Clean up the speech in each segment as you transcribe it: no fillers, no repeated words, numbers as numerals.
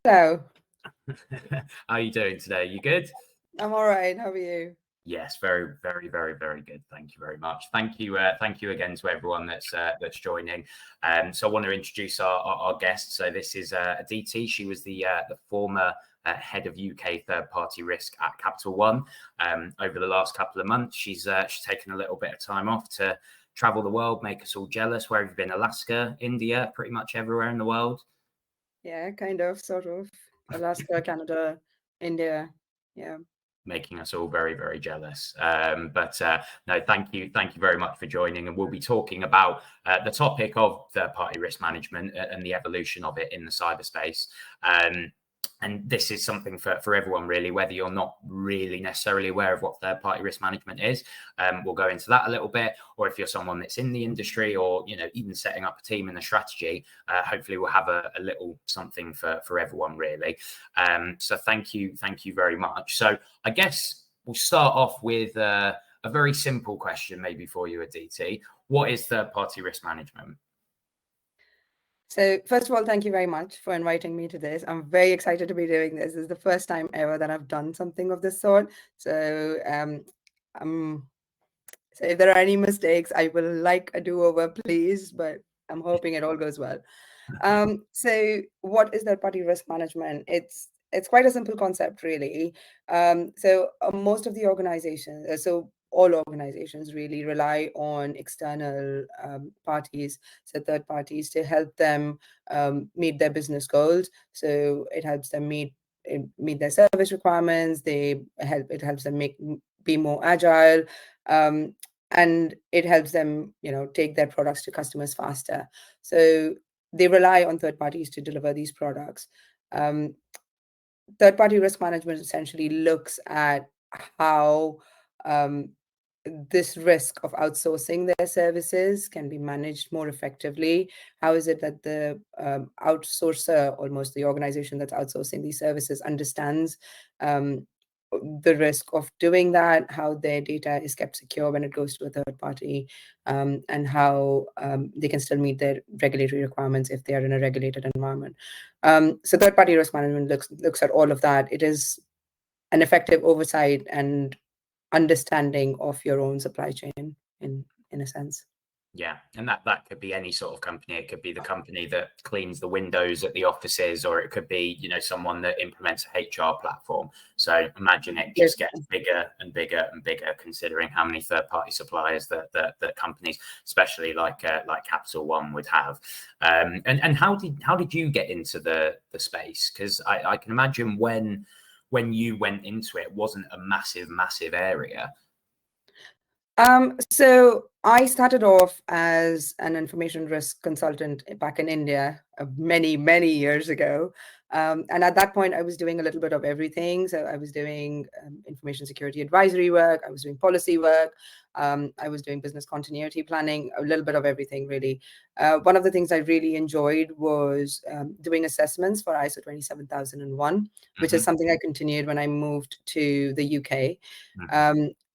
Hello. How are you doing today? You good? I'm all right. How are you? Yes, very, very, very, very good. Thank you very much. Thank you again to everyone that's joining. So I want to introduce our guest. So this is Aditi. She was the former head of UK third-party risk at Capital One. Over the last couple of months, she's taken a little bit of time off to travel the world, make us all jealous. Where have you been? Alaska, India, pretty much everywhere in the world. Yeah, kind of, sort of. Alaska, Canada, India. Yeah. Making us all very, very jealous. But no, thank you very much for joining. And we'll be talking about the topic of third-party risk management and the evolution of it in the cyberspace. And this is something for everyone, really, whether you're not really necessarily aware of what third-party risk management is. We'll go into that a little bit. Or if you're someone that's in the industry or, even setting up a team and a strategy, hopefully we'll have a little something for everyone, really. So thank you very much. So I guess we'll start off with a very simple question maybe for you, Aditi. What is third-party risk management? So first of all, thank you very much for inviting me to this. I'm very excited to be doing this. This is the first time ever that I've done something of this sort. So so if there are any mistakes, I will like a do-over, please, but I'm hoping it all goes well. So what is third-party risk management? It's quite a simple concept, really. So most of the organizations, all organizations really rely on external parties, so third parties, to help them meet their business goals. So it helps them meet their service requirements. It helps them be more agile, and it helps them, take their products to customers faster. So they rely on third parties to deliver these products. Third-party risk management essentially looks at how this risk of outsourcing their services can be managed more effectively. How is it that the outsourcer, almost the organization that's outsourcing these services, understands the risk of doing that, how their data is kept secure when it goes to a third party, and how they can still meet their regulatory requirements if they are in a regulated environment. So third-party risk management looks at all of that. It is an effective oversight and understanding of your own supply chain in a sense. Yeah, and that could be any sort of company. It could be the company that cleans the windows at the offices, or it could be, someone that implements a HR platform. So imagine it just gets bigger and bigger and bigger, considering how many third-party suppliers that companies, especially like Capital One, would have. And how did you get into the space? Because I can imagine when you went into it, wasn't a massive area. So I started off as an information risk consultant back in India many years ago. And at that point, I was doing a little bit of everything. So I was doing information security advisory work. I was doing policy work. I was doing business continuity planning, a little bit of everything, really. One of the things I really enjoyed was doing assessments for ISO 27001, which is something I continued when I moved to the UK.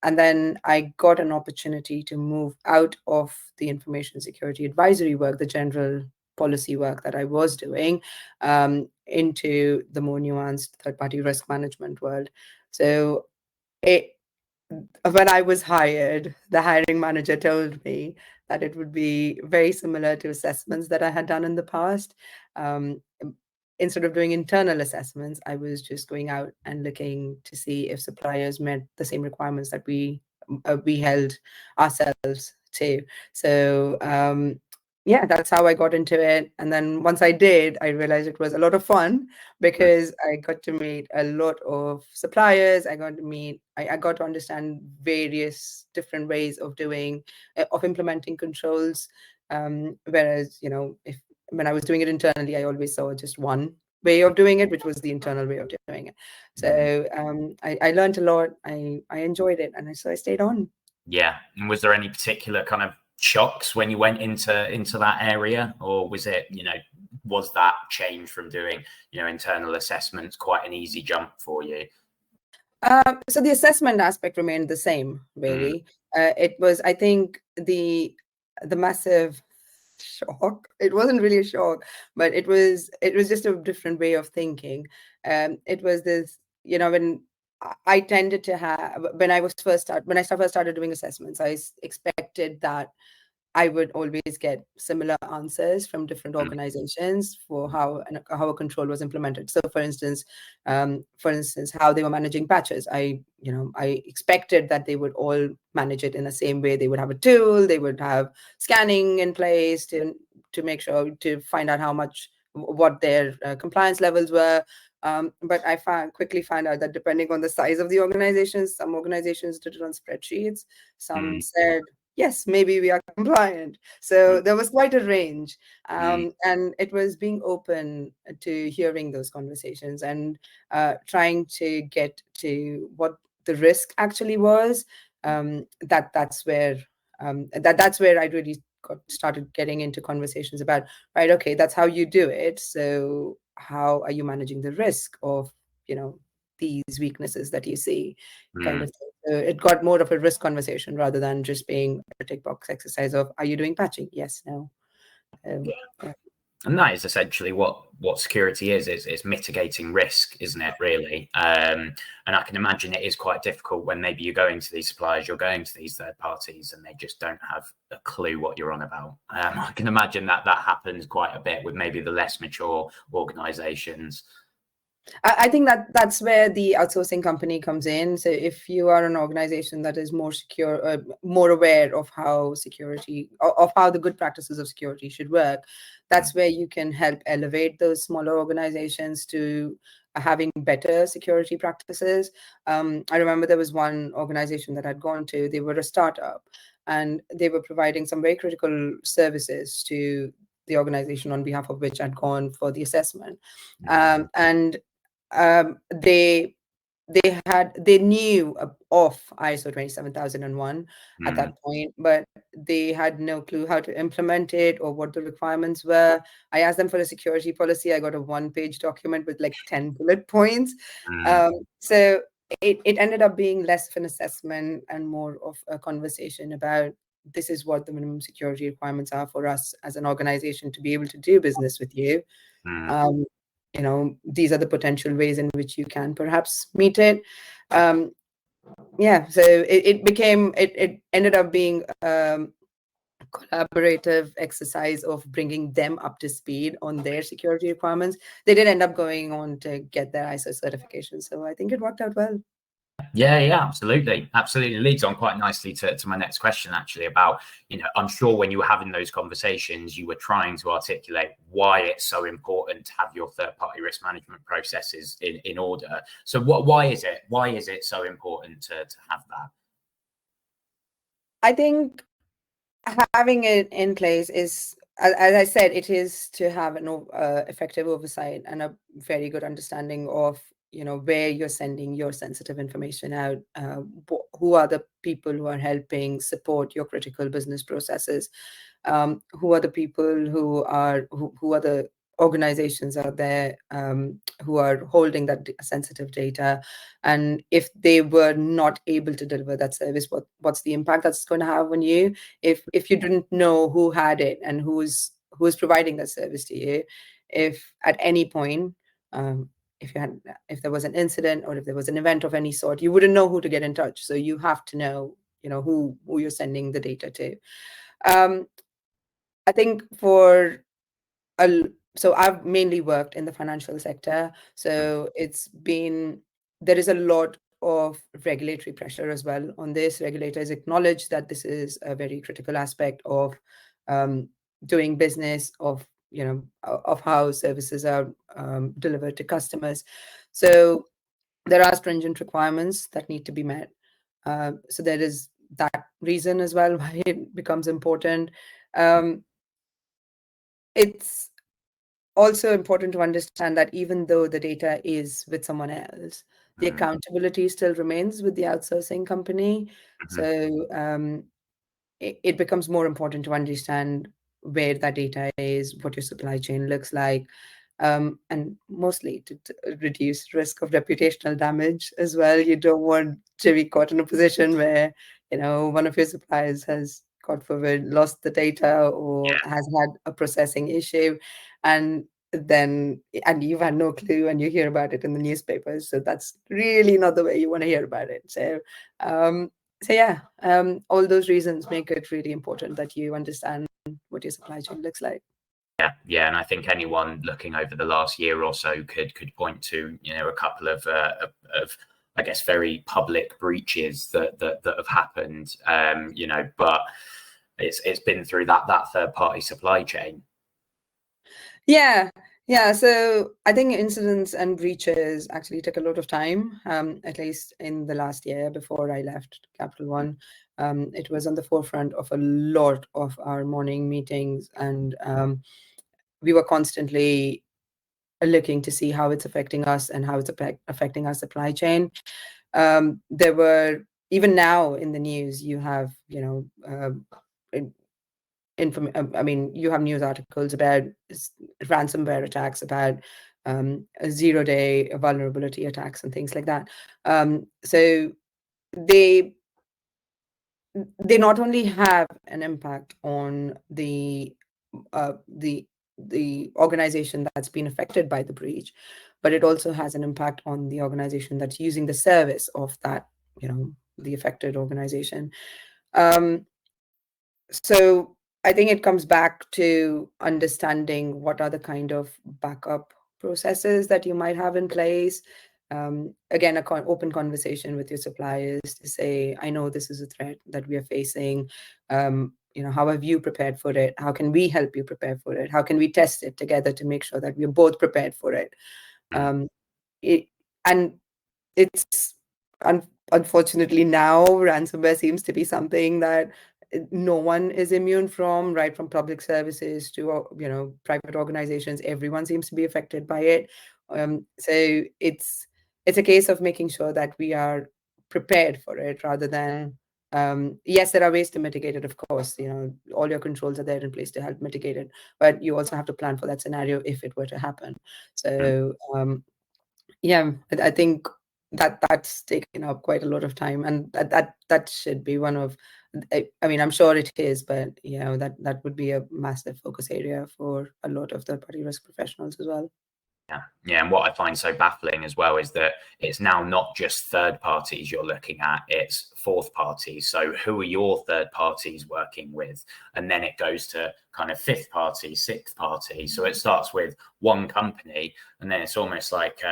And then I got an opportunity to move out of the information security advisory work, the general policy work that I was doing, into the more nuanced third-party risk management world. So when I was hired, the hiring manager told me that it would be very similar to assessments that I had done in the past. Instead of doing internal assessments, I was just going out and looking to see if suppliers met the same requirements that we held ourselves to. So yeah, that's how I got into it. And then once I did, I realized it was a lot of fun because I got to meet a lot of suppliers. I got to understand various different ways of implementing controls. Whereas, when I was doing it internally, I always saw just one way of doing it, which was the internal way of doing it. So I learned a lot. I enjoyed it, and so I stayed on. Yeah. And was there any particular kind of shocks when you went into that area, or was it, was that change from doing, internal assessments quite an easy jump for you? So the assessment aspect remained the same, really. It was, I think, the massive shock. It wasn't really a shock, but it was just a different way of thinking. It was this, when I tended to have, when I first started doing assessments, I expected that I would always get similar answers from different Mm, organizations for how a control was implemented. So, for instance, how they were managing patches. I expected that they would all manage it in the same way. They would have a tool. They would have scanning in place to make sure to find out what their compliance levels were. But I quickly found out that depending on the size of the organizations, some organizations did it on spreadsheets. Some mm, said, yes, maybe we are compliant. mm, So there was quite a range. mm, And it was being open to hearing those conversations and trying to get to what the risk actually was. That's where I really started getting into conversations about, right, okay, that's how you do it. So how are you managing the risk of, these weaknesses that you see, kind mm. of thing. So it got more of a risk conversation rather than just being a tick box exercise of, are you doing patching? Yes, no. Yeah. And that is essentially what security is mitigating risk, isn't it, really? And I can imagine it is quite difficult when maybe you're going to these suppliers, you're going to these third parties, and they just don't have a clue what you're on about. I can imagine that happens quite a bit with maybe the less mature organizations. I think that's where the outsourcing company comes in. So if you are an organization that is more secure, more aware of how the good practices of security should work, that's where you can help elevate those smaller organizations to having better security practices. I remember there was one organization that I'd gone to. They were a startup, and they were providing some very critical services to the organization on behalf of which I'd gone for the assessment. And they knew of ISO 27001 at Mm, that point, but they had no clue how to implement it or what the requirements were. I asked them for a security policy. I got a one-page document with like 10 bullet points. mm, So it ended up being less of an assessment and more of a conversation about, this is what the minimum security requirements are for us as an organization to be able to do business with you. mm. Um, these are the potential ways in which you can perhaps meet it. So it ended up being collaborative exercise of bringing them up to speed on their security requirements. They did end up going on to get their ISO certification, so I think it worked out well. Yeah, absolutely. It leads on quite nicely to my next question, actually, about, I'm sure when you were having those conversations, you were trying to articulate why it's so important to have your third-party risk management processes in order. So why is it so important to have that? I think having it in place is, as I said, it is to have an effective oversight and a very good understanding of, where you're sending your sensitive information out, who are the people who are helping support your critical business processes, who are the people who are the organizations out there who are holding that sensitive data, and if they were not able to deliver that service, what's the impact that's going to have on you if you didn't know who had it and who's providing that service to you. If at any point, if there was an incident or if there was an event of any sort, you wouldn't know who to get in touch. So you have to know, who you're sending the data to. I think so I've mainly worked in the financial sector. So there is a lot of regulatory pressure as well on this. Regulators acknowledge that this is a very critical aspect of doing business, of how services are delivered to customers. So there are stringent requirements that need to be met. So there is that reason as well why it becomes important. It's also important to understand that even though the data is with someone else, the accountability still remains with the outsourcing company. So it becomes more important to understand where that data is, what your supply chain looks like, and mostly to reduce risk of reputational damage as well. You don't want to be caught in a position where, one of your suppliers has God forbid, lost the data or has had a processing issue, and you've had no clue, and you hear about it in the newspapers. So that's really not the way you want to hear about it. So all those reasons make it really important that you understand what your supply chain looks like. Yeah, and I think anyone looking over the last year or so could point to a couple of I guess very public breaches that have happened. But it's been through that third party supply chain. Yeah. So I think incidents and breaches actually took a lot of time, at least in the last year before I left Capital One. It was on the forefront of a lot of our morning meetings, and we were constantly looking to see how it's affecting us and how it's affecting our supply chain. There were, even now in the news, you have, you have news articles about ransomware attacks, about zero-day vulnerability attacks and things like that. So they not only have an impact on the organization that's been affected by the breach, but it also has an impact on the organization that's using the service of that, the affected organization. So I think it comes back to understanding what are the kind of backup processes that you might have in place. Again, open conversation with your suppliers to say, I know this is a threat that we are facing. How have you prepared for it? How can we help you prepare for it? How can we test it together to make sure that we're both prepared for it? It's unfortunately now ransomware seems to be something that no one is immune from, right from public services to private organizations. Everyone seems to be affected by it. So it's a case of making sure that we are prepared for it rather than yes, there are ways to mitigate it, of course. All your controls are there in place to help mitigate it, but you also have to plan for that scenario if it were to happen. So I think that's taken up quite a lot of time, and that should be one of, I'm sure it is, but that would be a massive focus area for a lot of third-party risk professionals as well. Yeah, and what I find so baffling as well is that it's now not just third parties you're looking at, it's fourth parties. So who are your third parties working with? And then it goes to kind of fifth party, sixth party. So it starts with one company, and then it's almost like,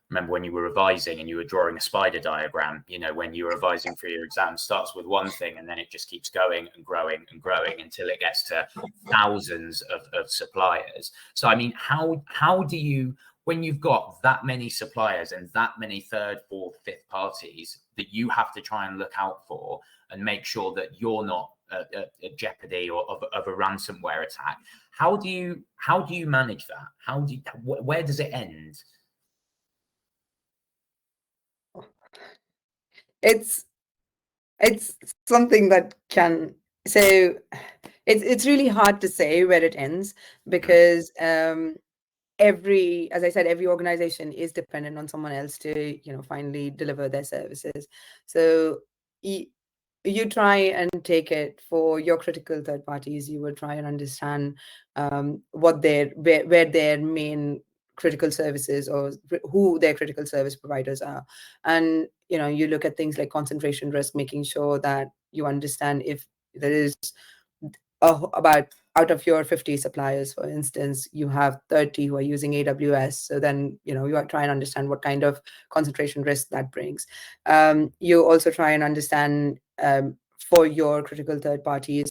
remember when you were revising and you were drawing a spider diagram, when you were revising for your exam, starts with one thing and then it just keeps going and growing and growing until it gets to thousands of suppliers. So, how do you, when you've got that many suppliers and that many third, fourth, fifth parties that you have to try and look out for and make sure that you're not at jeopardy or of a ransomware attack, how do you manage that? Where does it end? It's something that it's really hard to say where it ends, because as I said, every organization is dependent on someone else to finally deliver their services. So you try and take it for your critical third parties. You will try and understand where their main critical services or who their critical service providers are, and you look at things like concentration risk, making sure that you understand if there is about, out of your 50 suppliers, for instance, you have 30 who are using AWS. So then, you are trying to understand what kind of concentration risk that brings. You also try and understand for your critical third parties,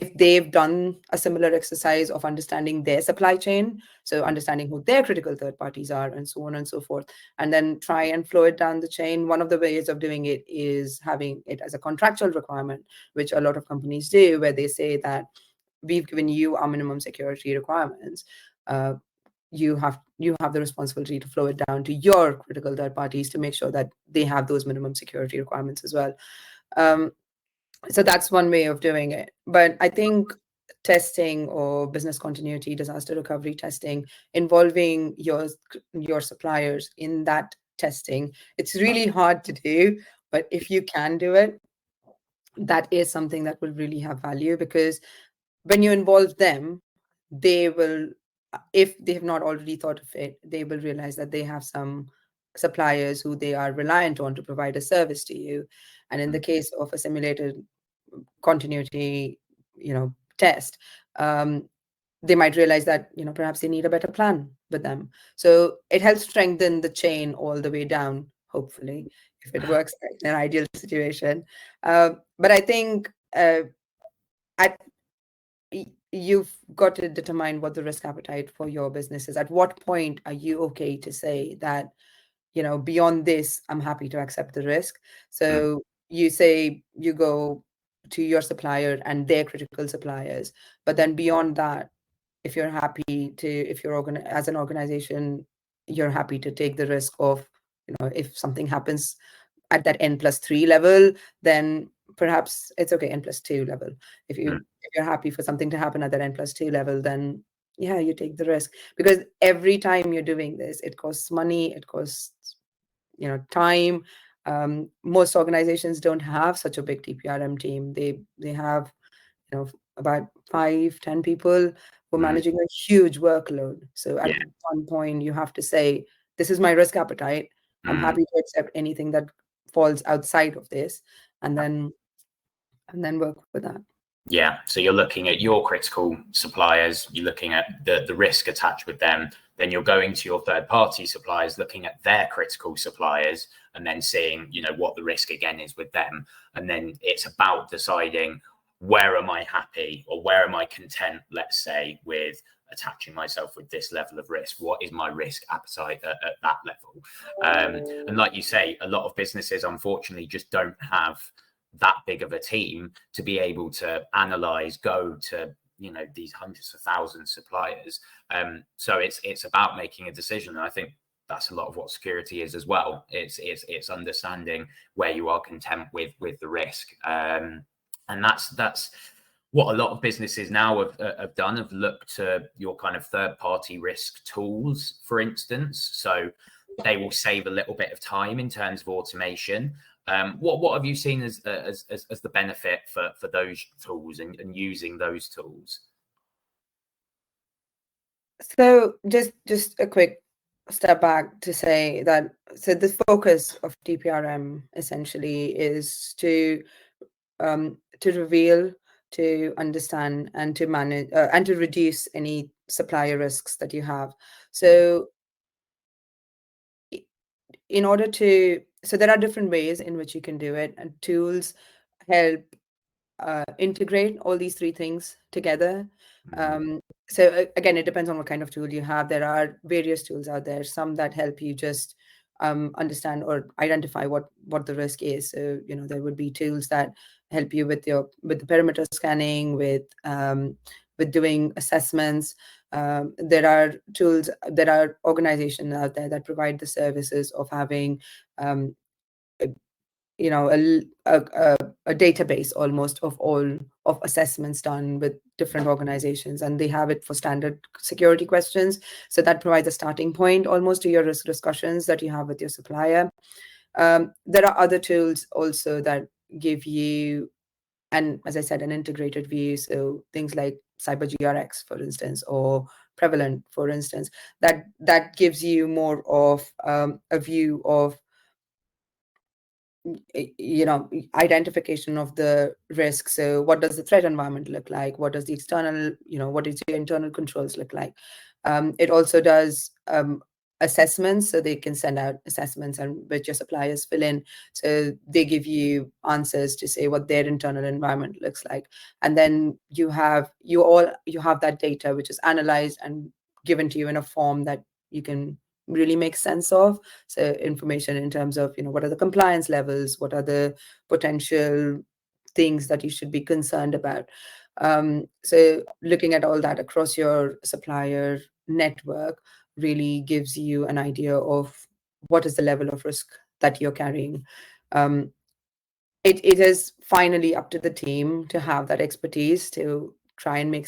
if they've done a similar exercise of understanding their supply chain, so understanding who their critical third parties are and so on and so forth, and then try and flow it down the chain. One of the ways of doing it is having it as a contractual requirement, which a lot of companies do, where they say that we've given you our minimum security requirements. You have the responsibility to flow it down to your critical third parties to make sure that they have those minimum security requirements as well. So that's one way of doing it. But I think testing or business continuity, disaster recovery testing, involving your suppliers in that testing, it's really hard to do. But if you can do it, that is something that will really have value, because when you involve them, they will, if they have not already thought of it, they will realize that they have some suppliers who they are reliant on to provide a service to you. And in the case of a simulated continuity, test, they might realize that, perhaps they need a better plan with them. So it helps strengthen the chain all the way down, hopefully, if it works in an ideal situation. But I think at you've got to determine what the risk appetite for your business is. At what point are you okay to say that, beyond this, I'm happy to accept the risk? So you say you go to your supplier and their critical suppliers, but then beyond that, if you're happy to, if you're as an organization, you're happy to take the risk of, if something happens at that N+3 level, then perhaps it's okay, N+2 level. If you're happy for something to happen at that N+2 level, then yeah, you take the risk. Because every time you're doing this, it costs money, it costs, time. Most organizations don't have such a big TPRM team. They have, about 5-10 people who are managing a huge workload. So at one point, you have to say, this is my risk appetite. I'm happy to accept anything that falls outside of this, and then work with that. Yeah, so you're looking at your critical suppliers, you're looking at the risk attached with them, then you're going to your third-party suppliers, looking at their critical suppliers, and then seeing, what the risk again is with them. And then it's about deciding, where am I happy, or where am I content, let's say, with attaching myself with this level of risk? What is my risk appetite at that level? And like you say, a lot of businesses, unfortunately, just don't have that big of a team to be able to analyze, go to, these hundreds of thousands of suppliers. So it's about making a decision. And I think that's a lot of what security is as well. It's understanding where you are content with the risk. And that's what a lot of businesses now have done, have looked to your kind of third-party risk tools, for instance. So they will save a little bit of time in terms of automation. What have you seen as the benefit for those tools and using those tools? So just a quick step back to say that, so the focus of TPRM essentially is to reveal, to understand, and to manage and to reduce any supplier risks that you have. So in order to, so there are different ways in which you can do it, and tools help integrate all these three things together. So again, it depends on what kind of tool you have. There are various tools out there, some that help you just understand or identify what the risk is. So there would be tools that help you with the perimeter scanning, with doing assessments. There are tools, there are organizations out there that provide the services of having a database almost of all of assessments done with different organizations, and they have it for standard security questions. So that provides a starting point almost to your risk discussions that you have with your supplier. There are other tools also that give you, and as I said, an integrated view. So things like CyberGRX, for instance, or Prevalent, for instance, that gives you more of a view of identification of the risk. So what does the threat environment look like? What does the external, what does your internal controls look like? It also does assessments, so they can send out assessments and which your suppliers fill in. So they give you answers to say what their internal environment looks like. And then you have that data which is analyzed and given to you in a form that you can really make sense of. So information in terms of, what are the compliance levels, what are the potential things that you should be concerned about. So looking at all that across your supplier network really gives you an idea of what is the level of risk that you're carrying. It is finally up to the team to have that expertise to try and make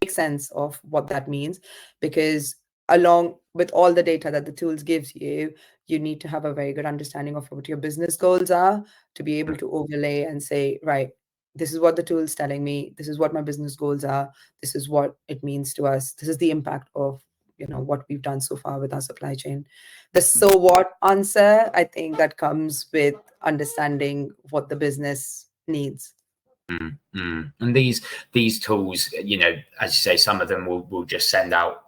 sense of what that means, because along with all the data that the tools gives you, you need to have a very good understanding of what your business goals are to be able to overlay and say, right, this is what the tool is telling me, this is what my business goals are, this is what it means to us, this is the impact of what we've done so far with our supply chain. The so what answer, I think that comes with understanding what the business needs. And these tools, as you say, some of them will just send out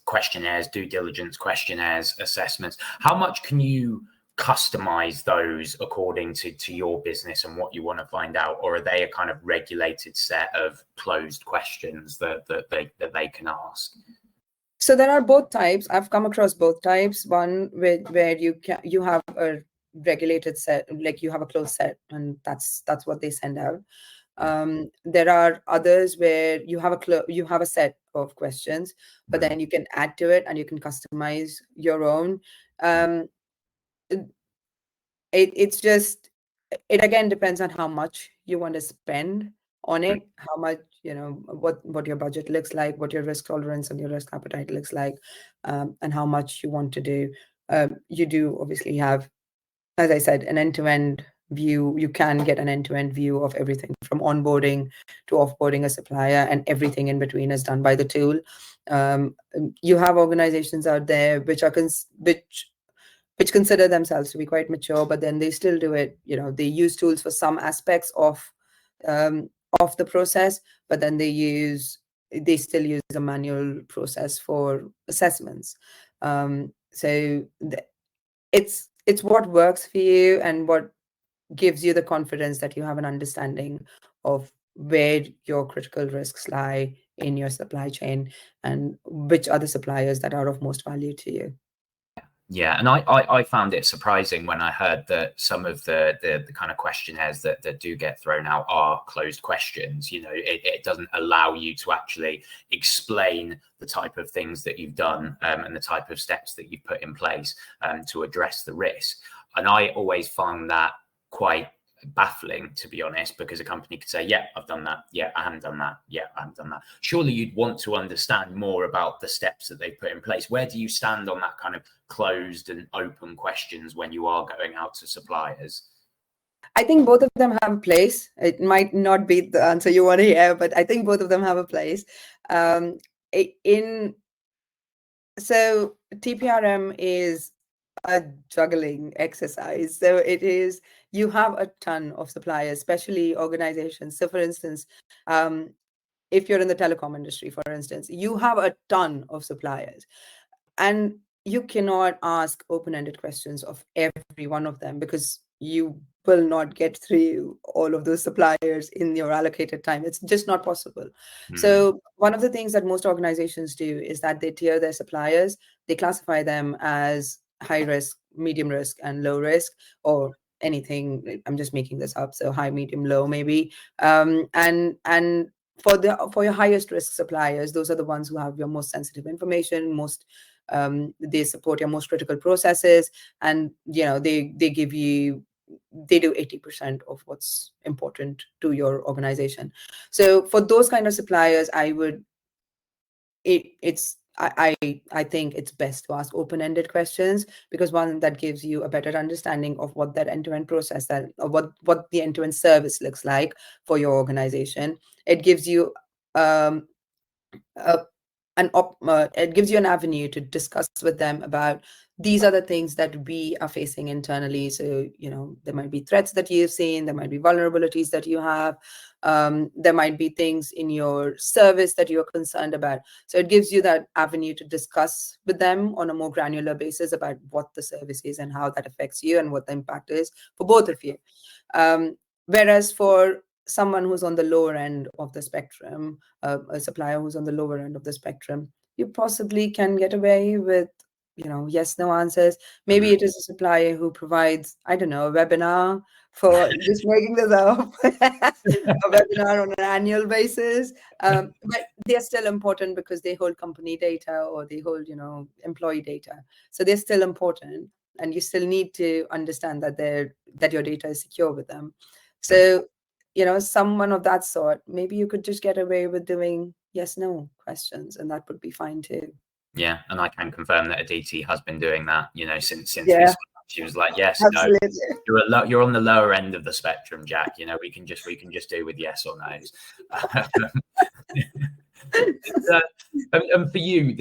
questionnaires, due diligence questionnaires, assessments. How much can you customize those according to your business and what you want to find out, or are they a kind of regulated set of closed questions that they can ask? So there are both types. I've come across both types. One where you have a regulated set, like you have a closed set, and that's what they send out. There are others where you have a set of questions, but then you can add to it and you can customize your own. It again depends on how much you want to spend on it, how much, what your budget looks like, what your risk tolerance and your risk appetite looks like, and how much you want to do. You do obviously have, as I said, an end-to-end view. You can get an end-to-end view of everything from onboarding to offboarding a supplier, and everything in between is done by the tool. You have organizations out there which consider themselves to be quite mature, but then they still do it. They use tools for some aspects of the process, but then they still use a manual process for assessments. So it's what works for you and what gives you the confidence that you have an understanding of where your critical risks lie in your supply chain and which are the suppliers that are of most value to you. Yeah, and I found it surprising when I heard that some of the kind of questionnaires that do get thrown out are closed questions. It doesn't allow you to actually explain the type of things that you've done and the type of steps that you've put in place to address the risk. And I always found that quite baffling, to be honest, because a company could say, yeah, I've done that, yeah, I haven't done that, yeah, I haven't done that. Surely you'd want to understand more about the steps that they've put in place. Where do you stand on that kind of closed and open questions when you are going out to suppliers? I think both of them have a place. It might not be the answer you want to hear, but I think both of them have a place. So TPRM is a juggling exercise. So it is, you have a ton of suppliers, especially organizations. So for instance, if you're in the telecom industry, for instance, you have a ton of suppliers, and you cannot ask open-ended questions of every one of them because you will not get through all of those suppliers in your allocated time. It's just not possible. So one of the things that most organizations do is that they tier their suppliers. They classify them as high risk, medium risk, and low risk, or anything. I'm just making this up. So high, medium, low, maybe. And for your highest risk suppliers, those are the ones who have your most sensitive information, they support your most critical processes, and they do 80% of what's important to your organization. So for those kind of suppliers, I think it's best to ask open-ended questions, because one, that gives you a better understanding of what that end-to-end process or what the end-to-end service looks like for your organization. It gives you it gives you an avenue to discuss with them about, these are the things that we are facing internally. So, there might be threats that you've seen, there might be vulnerabilities that you have, there might be things in your service that you're concerned about. So it gives you that avenue to discuss with them on a more granular basis about what the service is and how that affects you and what the impact is for both of you. Whereas for someone who's on the lower end of the spectrum, a supplier who's on the lower end of the spectrum, you possibly can get away with, yes, no answers. Maybe it is a supplier who provides, I don't know, a webinar for just making this up, a webinar on an annual basis. But they're still important because they hold company data, or they hold, employee data. So they're still important, and you still need to understand that your data is secure with them. So, someone of that sort, maybe you could just get away with doing yes, no questions, and that would be fine too. Yeah, and I can confirm that Aditi has been doing that, since Yeah. we She was like, yes, no, Absolutely. you're on the lower end of the spectrum, Jack. You know, we can just do with yes or no's. And for you,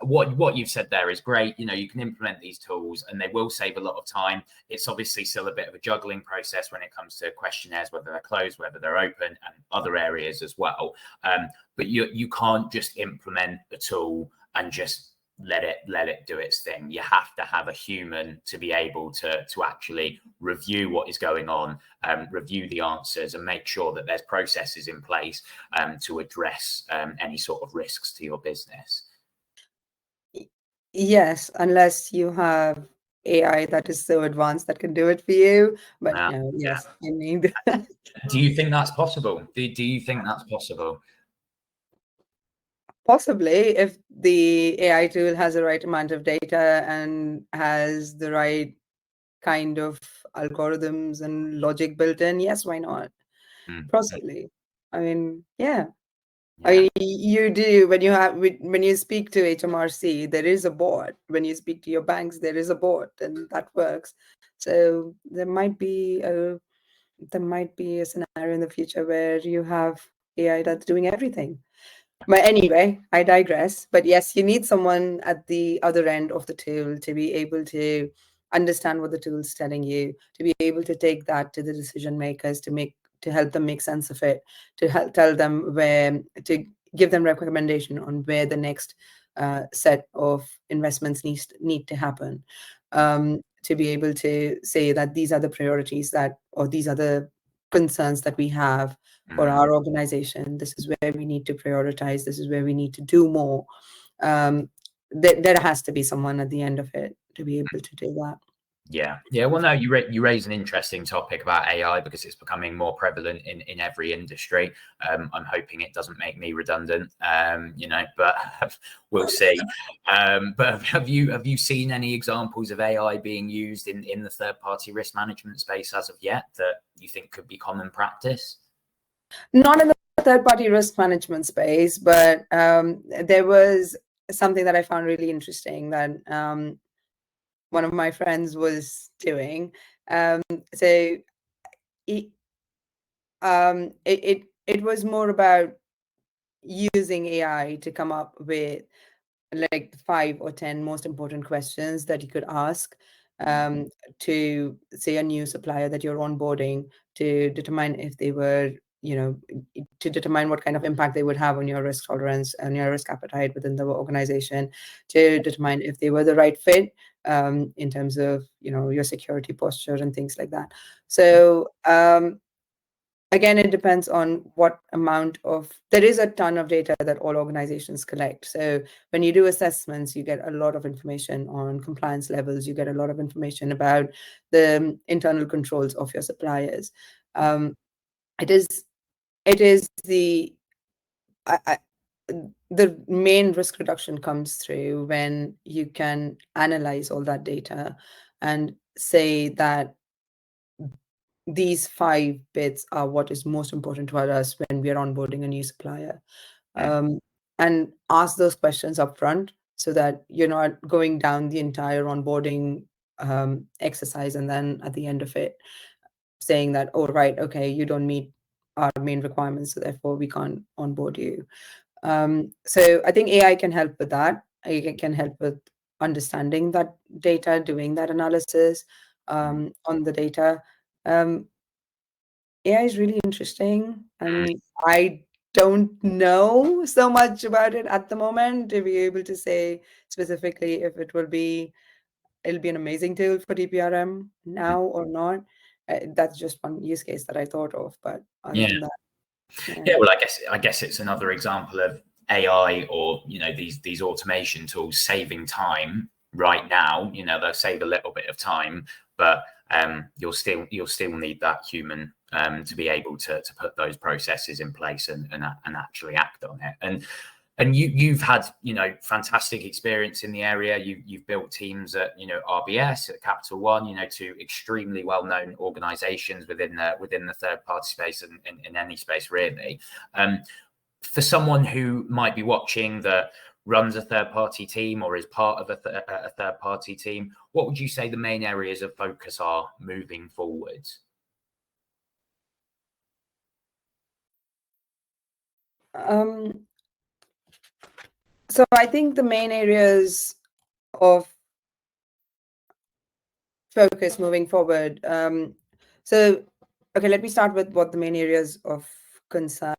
what you've said there is great. You know, you can implement these tools and they will save a lot of time. It's obviously still a bit of a juggling process when it comes to questionnaires, whether they're closed, whether they're open, and other areas as well. But you can't just implement a tool and just let it do its thing. You have to have a human to be able to actually review what is going on, review the answers, and make sure that there's processes in place to address any sort of risks to your business. Yes, unless you have AI that is so advanced that can do it for you. But no, yes, you need. Do you think that's possible? Do you think that's possible? Possibly, if the AI tool has the right amount of data and has the right kind of algorithms and logic built in, yes, why not? Possibly. I mean, yeah. I mean, you do when you speak to HMRC, there is a bot. When you speak to your banks, there is a bot, and that works. So there might be a scenario in the future where you have AI that's doing everything. But anyway, I digress. But yes, you need someone at the other end of the tool to be able to understand what the tool's telling you, to be able to take that to the decision makers to help them make sense of it, to help tell them to give them recommendation on where the next set of investments need to happen, to be able to say that these are the priorities or these are the concerns that we have for our organization. This is where we need to prioritize. This is where we need to do more. There has to be someone at the end of it to be able to do that. Yeah. Well, no, you raise an interesting topic about AI because it's becoming more prevalent in every industry. I'm hoping it doesn't make me redundant, but we'll see. But have you seen any examples of AI being used in the third-party risk management space as of yet that you think could be common practice? Not in the third-party risk management space, but there was something that I found really interesting that one of my friends was doing. So it was more about using AI to come up with like 5 or 10 most important questions that you could ask to, say, a new supplier that you're onboarding, to determine if they were, to determine what kind of impact they would have on your risk tolerance and your risk appetite within the organization, to determine if they were the right fit in terms of, your security posture and things like that. So again, it depends on what amount there is a ton of data that all organizations collect. So when you do assessments, you get a lot of information on compliance levels. You get a lot of information about the internal controls of your suppliers. It is the main risk reduction comes through when you can analyze all that data and say that these 5 bits are what is most important to us when we are onboarding a new supplier, and ask those questions up front so that you're not going down the entire onboarding exercise and then at the end of it saying that, oh, right, okay, you don't meet our main requirements, so therefore we can't onboard you. So I think AI can help with that. It can help with understanding that data, doing that analysis on the data. AI is really interesting. I mean, I don't know so much about it at the moment to be able to say specifically if it'll be an amazing tool for TPRM now or not. That's just one use case that I thought of, but other than that, yeah. Well, I guess it's another example of AI or these automation tools saving time right now. They'll save a little bit of time, but you'll still need that human to be able to put those processes in place and actually act on it. And you've had fantastic experience in the area. You've built teams at RBS, at Capital One, to extremely well-known organizations within the third-party space and in any space really. For someone who might be watching that runs a third-party team or is part of a third-party team, what would you say the main areas of focus are moving forward? So I think the main areas of focus moving forward. So, okay, let me start with what the main areas of concern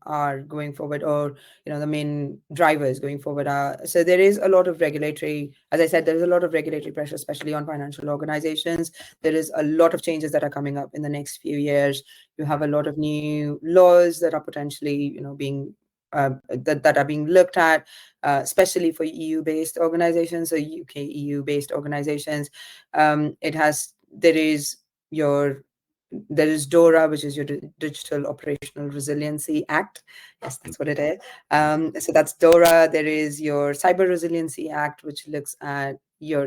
are going forward, or the main drivers going forward are. So there is a lot of regulatory, as I said, there is a lot of regulatory pressure, especially on financial organizations. There is a lot of changes that are coming up in the next few years. You have a lot of new laws that are potentially, being that are being looked at, especially for EU-based organizations, so UK EU-based organizations. There is DORA, which is your Digital Operational Resiliency Act. Yes, that's what it is. So that's DORA. There is your Cyber Resiliency Act, which looks at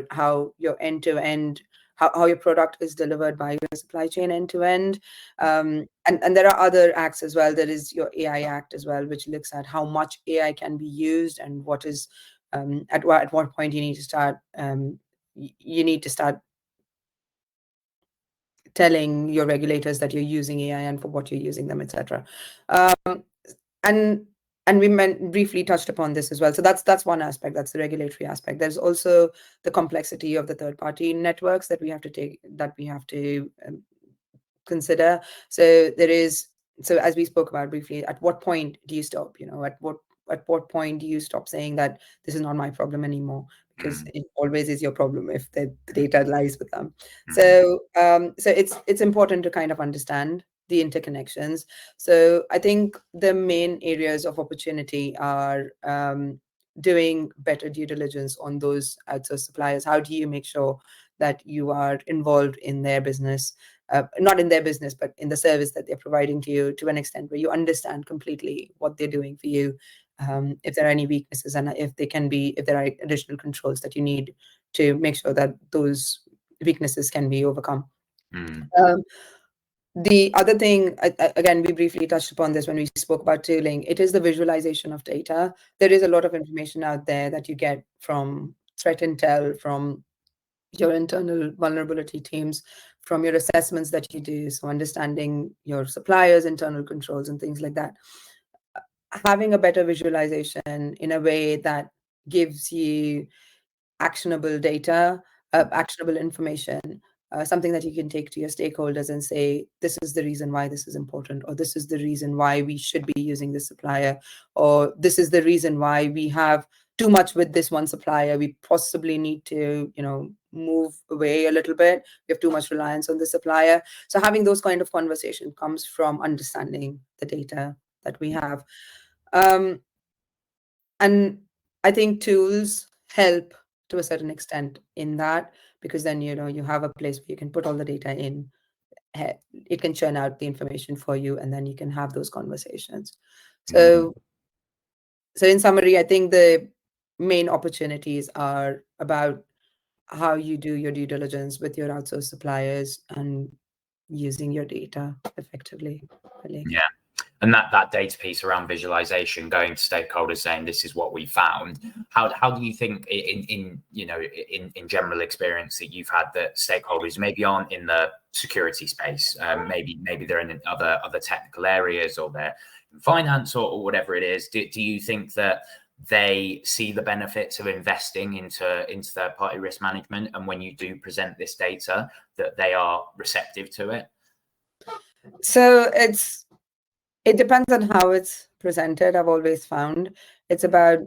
how your end-to-end, how your product is delivered by your supply chain end-to-end. And there are other acts as well. There is your AI Act as well, which looks at how much AI can be used and what is at what point you need to start telling your regulators that you're using AI and for what you're using them, etc. And we briefly touched upon this as well. So that's one aspect. That's the regulatory aspect. There's also the complexity of the third-party networks that we have to consider. So as we spoke about briefly, at what point do you stop? At what point do you stop saying that this is not my problem anymore? Because it always is your problem if the data lies with them. So it's important to kind of understand the interconnections. So I think the main areas of opportunity are doing better due diligence on those outsourced suppliers. How do you make sure that you are involved in their business, not in their business, but in the service that they're providing to you, to an extent where you understand completely what they're doing for you, if there are any weaknesses, and if there are additional controls that you need to make sure that those weaknesses can be overcome. The other thing, again, we briefly touched upon this when we spoke about tooling, it is the visualization of data. There is a lot of information out there that you get from threat intel, from your internal vulnerability teams, from your assessments that you do, so understanding your suppliers' internal controls and things like that. Having a better visualization in a way that gives you actionable data, actionable information, something that you can take to your stakeholders and say, this is the reason why this is important, or this is the reason why we should be using this supplier, or this is the reason why we have too much with this one supplier. We possibly need to, move away a little bit. We have too much reliance on the supplier. So having those kind of conversation comes from understanding the data that we have. And I think tools help to a certain extent in that, because then, you have a place where you can put all the data in. It can churn out the information for you, and then you can have those conversations. So in summary, I think the main opportunities are about how you do your due diligence with your outsourced suppliers and using your data effectively. Really. Yeah. And that data piece around visualization, going to stakeholders saying this is what we found. How do you think in general experience that you've had, that stakeholders maybe aren't in the security space, maybe they're in other technical areas, or they're in finance or whatever it is, do you think that they see the benefits of investing into third-party risk management, and when you do present this data, that they are receptive to it? So it depends on how it's presented. I've always found it's about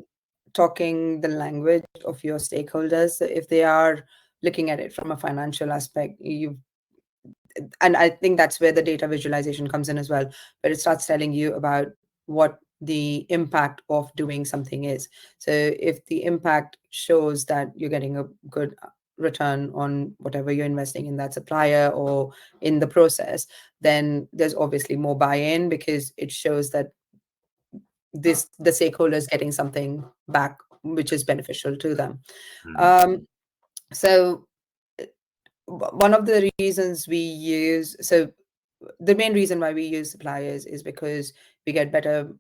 talking the language of your stakeholders. So if they are looking at it from a financial aspect, and I think that's where the data visualization comes in as well, but it starts telling you about what the impact of doing something is. So if the impact shows that you're getting a good return on whatever you're investing in that supplier or in the process, then there's obviously more buy-in, because it shows that the stakeholders getting something back which is beneficial to them. So one of the reasons the main reason why we use suppliers is because we get better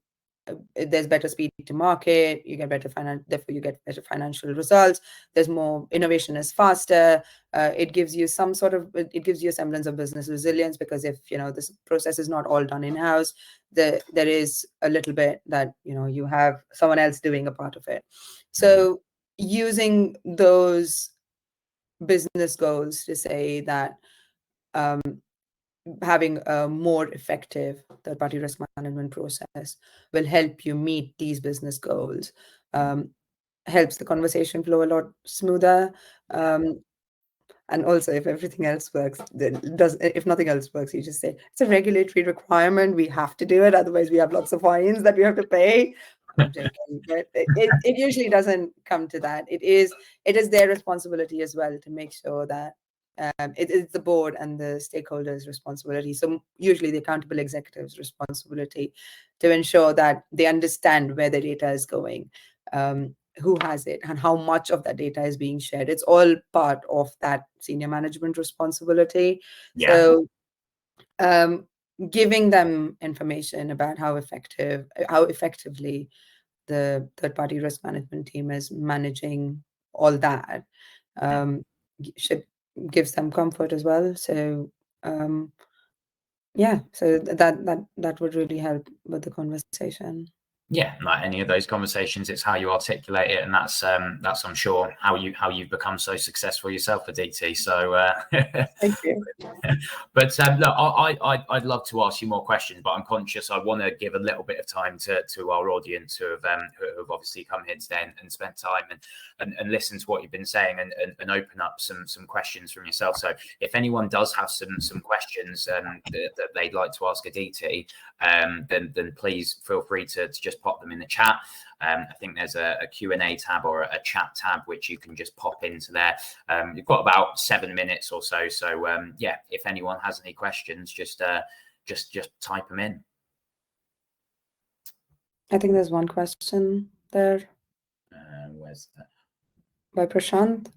there's better speed to market, you get better therefore you get better financial results. There's more innovation is faster. It gives you some sort of, it gives you a semblance of business resilience, because if this process is not all done in-house, there is a little bit that you have someone else doing a part of it. So using those business goals to say that having a more effective third-party risk management process will help you meet these business goals, helps the conversation flow a lot smoother. And also, if everything else works, then if nothing else works, you just say it's a regulatory requirement. We have to do it. Otherwise, we have lots of fines that we have to pay. I'm joking, but it usually doesn't come to that. It is their responsibility as well to make sure that it's the board and the stakeholders' responsibility. So usually the accountable executive's responsibility to ensure that they understand where the data is going, who has it, and how much of that data is being shared. It's all part of that senior management responsibility. Yeah. So giving them information about how effectively the third-party risk management team is managing all that should gives them comfort as well. So yeah, so that would really help with the conversation. Yeah, like any of those conversations, it's how you articulate it, and that's I'm sure how you've become so successful yourself, Aditi. So thank you. But look, I'd love to ask you more questions, but I'm conscious I want to give a little bit of time to our audience who have obviously come here today and spent time and listen to what you've been saying and open up some questions from yourself. So if anyone does have some questions that they'd like to ask Aditi, then please feel free to just pop them in the chat. I think there's a Q&A tab or a chat tab, which you can just pop into there. You've got about 7 minutes or so. So yeah, if anyone has any questions, just type them in. I think there's one question there. Where's that? By Prashant.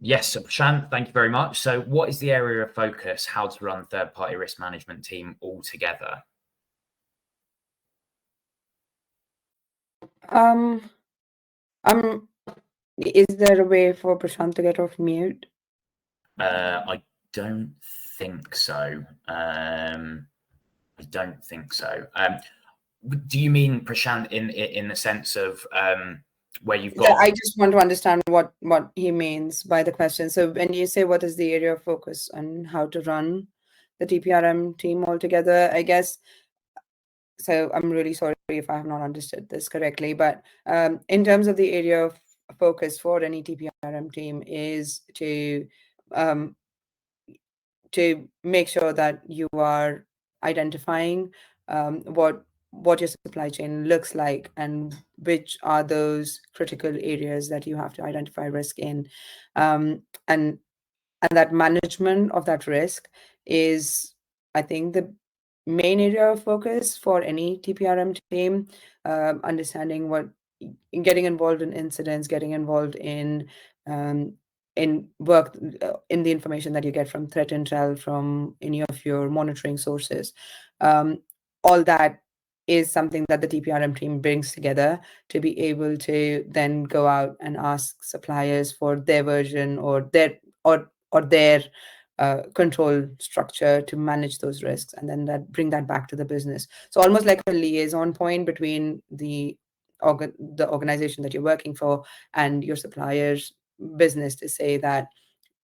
Yes, so Prashant, thank you very much. So what is the area of focus? How to run third-party risk management team altogether? Is there a way for Prashant to get off mute? I don't think so. I don't think so. Do you mean, Prashant, in the sense of where you've got? I just want to understand what he means by the question. So when you say what is the area of focus on how to run the TPRM team altogether, I guess. So I'm really sorry if I have not understood this correctly, but in terms of the area of focus for any TPRM team is to make sure that you are identifying what your supply chain looks like and which are those critical areas that you have to identify risk in, and that management of that risk is, I think, the main area of focus for any TPRM team. Understanding getting involved in incidents, getting involved in work, in the information that you get from threat intel, from any of your monitoring sources. All that is something that the TPRM team brings together to be able to then go out and ask suppliers for their version or their control structure to manage those risks, and then bring that back to the business. So almost like a liaison point between the organization that you're working for and your suppliers' business to say that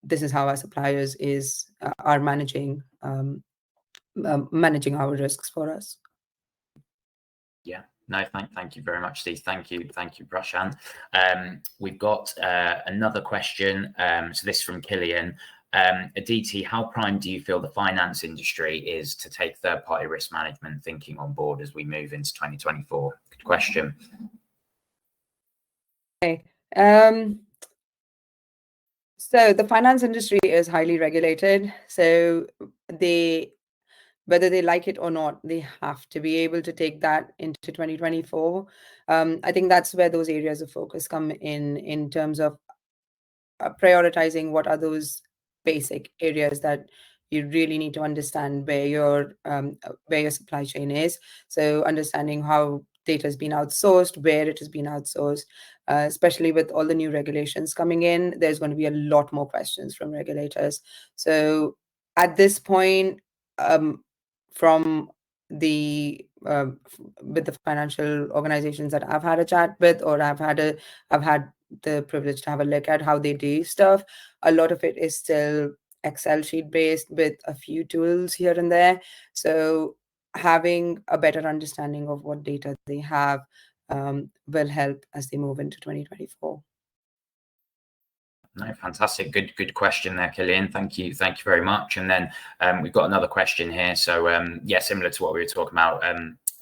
this is how our suppliers are managing our risks for us. Yeah, no, thank you very much, Steve. Thank you, Prashant. We've got another question. So this is from Killian. Aditi, how prime do you feel the finance industry is to take third-party risk management thinking on board as we move into 2024? Good question. Okay. So the finance industry is highly regulated. So whether they like it or not, they have to be able to take that into 2024. I think that's where those areas of focus come in terms of prioritizing what are those basic areas that you really need to understand where your supply chain is. So understanding how data has been outsourced, where it has been outsourced, especially with all the new regulations coming in. There's going to be a lot more questions from regulators. So at this point, from the with the financial organizations that I've had a chat with, or I've had the privilege to have a look at how they do stuff, a lot of it is still Excel sheet based with a few tools here and there. So having a better understanding of what data they have will help as they move into 2024. No, fantastic. Good question there, Killian. Thank you very much. And then we've got another question here. So yeah, similar to what we were talking about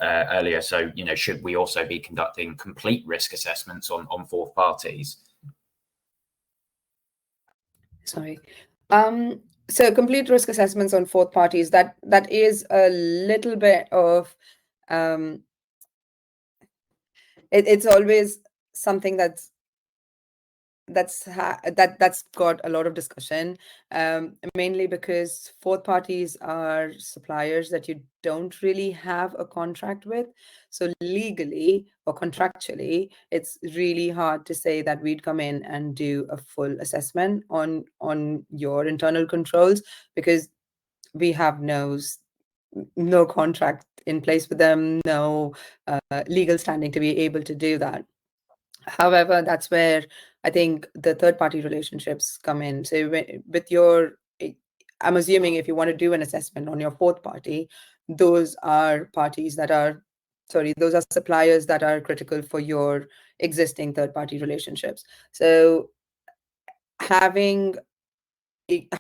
earlier. So, you know, should we also be conducting complete risk assessments on fourth parties? Sorry. So complete risk assessments on fourth parties, that is a little bit of it's always something that's got a lot of discussion, mainly because fourth parties are suppliers that you don't really have a contract with. So legally or contractually, it's really hard to say that we'd come in and do a full assessment on your internal controls, because we have no contract in place with them, no legal standing to be able to do that. However, that's where I think the third-party relationships come in. So with your, I'm assuming if you want to do an assessment on your fourth party, those are parties that are, those are suppliers that are critical for your existing third-party relationships. So having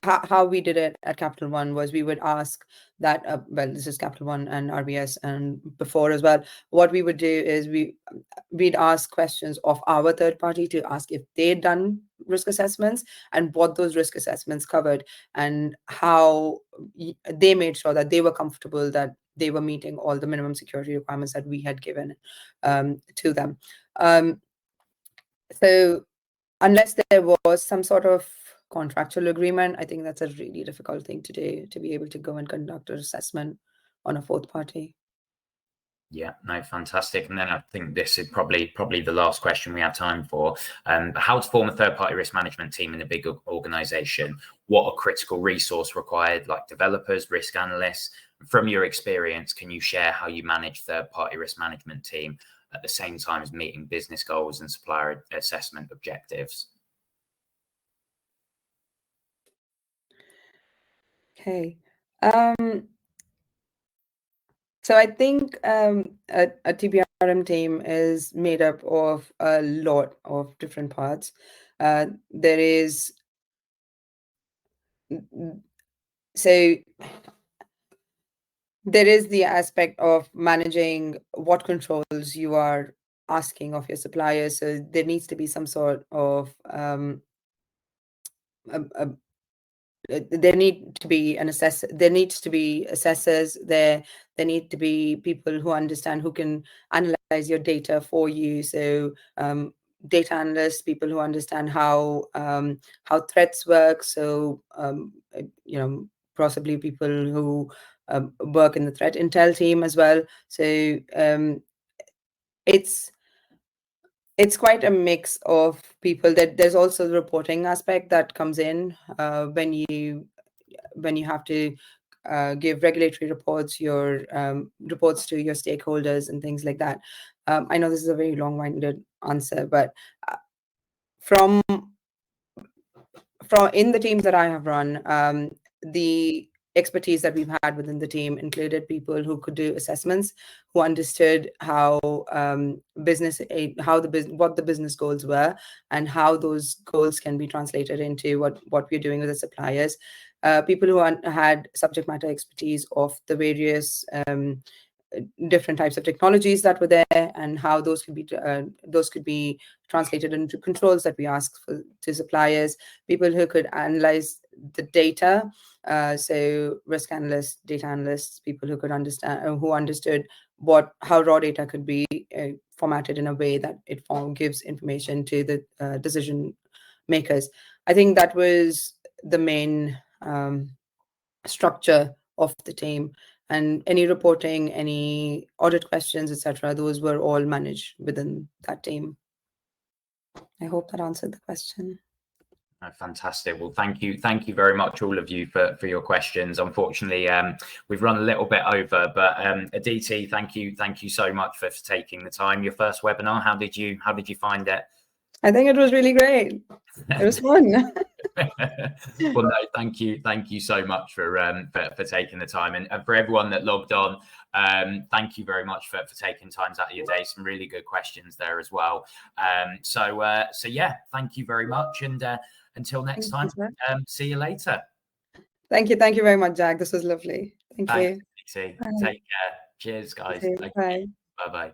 how we did it at Capital One was we would ask that, well, this is Capital One and RBS and before as well. What we would do is we'd ask questions of our third party to ask if they'd done risk assessments and what those risk assessments covered, and how they made sure that they were comfortable that they were meeting all the minimum security requirements that we had given to them. So unless there was some sort of contractual agreement, I think that's a really difficult thing to do, to be able to go and conduct an assessment on a fourth party. Yeah, no, fantastic. And then I think this is probably the last question we have time for. How to form a third-party risk management team in a big organization? What are critical resource required, like developers, risk analysts? From your experience, can you share how you manage third-party risk management team at the same time as meeting business goals and supplier assessment objectives? Okay. So I think a TPRM team is made up of a lot of different parts. There is the aspect of managing what controls you are asking of your suppliers. So there needs to be some sort of there need to be an assessor. There needs to be assessors. There need to be people who understand, who can analyze your data for you. So data analysts, people who understand how threats work. So you know, possibly people who work in the threat intel team as well. So it's quite a mix of people. That there's also the reporting aspect that comes in when you have to give regulatory reports, your reports to your stakeholders and things like that. I know this is a very long-winded answer, but from in the teams that I have run, the expertise that we've had within the team included people who could do assessments, who understood how what the business goals were, and how those goals can be translated into what we're doing with the suppliers. People who had subject matter expertise of the various different types of technologies that were there, and how those could be translated into controls that we ask to suppliers. People who could analyze the data, so risk analysts, data analysts, people who could understand, who understood how raw data could be formatted in a way that it gives information to the decision makers. I think that was the main structure of the team. and any reporting, any audit questions, etc., those were all managed within that team. I hope that answered the question. Fantastic. Well, thank you very much, all of you, for your questions. Unfortunately, we've run a little bit over, but Aditi, thank you so much for taking the time. Your first webinar, how did you find it? I think it was really great. It was fun. Well, no, thank you so much for taking the time, and for everyone that logged on. Thank you very much for taking time out of your day. Some really good questions there as well. So yeah, thank you very much, and until next time, see you later. Thank you very much, Jack. This was lovely. Thank you. Take care. Cheers, guys. Bye. Bye bye.